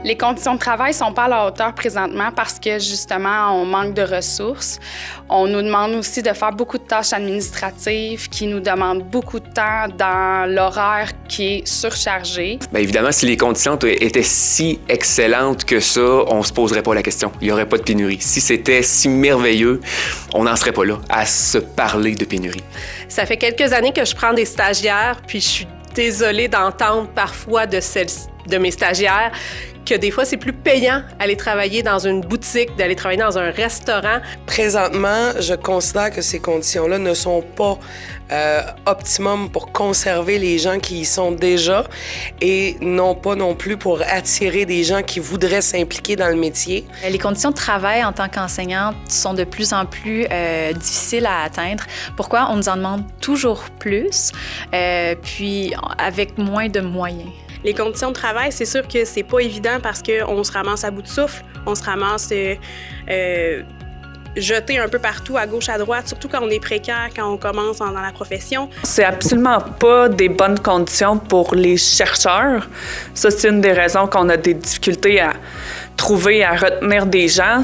Les conditions de travail sont pas à la hauteur présentement parce que, justement, on manque de ressources. On nous demande aussi de faire beaucoup de tâches administratives qui nous demandent beaucoup de temps dans l'horaire qui est surchargé. Bien évidemment, si les conditions étaient si excellentes que ça, on se poserait pas la question. Il n'y aurait pas de pénurie. Si c'était si merveilleux, on n'en serait pas là à se parler de pénurie. Ça fait quelques années que je prends des stagiaires, puis je suis désolée d'entendre parfois de mes stagiaires que des fois, c'est plus payant aller travailler dans une boutique, d'aller travailler dans un restaurant. Présentement, je considère que ces conditions-là ne sont pas optimum pour conserver les gens qui y sont déjà et non pas non plus pour attirer des gens qui voudraient s'impliquer dans le métier. Les conditions de travail en tant qu'enseignante sont de plus en plus difficiles à atteindre. Pourquoi? On nous en demande toujours plus, puis avec moins de moyens. Les conditions de travail, c'est sûr que c'est pas évident parce qu'on se ramasse à bout de souffle, on se ramasse jeté un peu partout, à gauche, à droite, surtout quand on est précaire, quand on commence dans la profession. C'est absolument pas des bonnes conditions pour les chercheurs. Ça, c'est une des raisons qu'on a des difficultés à trouver, à retenir des gens.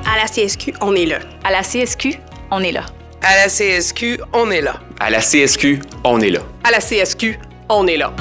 À la CSQ, on est là. À la CSQ, on est là. À la CSQ, on est là. À la CSQ, on est là. À la CSQ, on est là.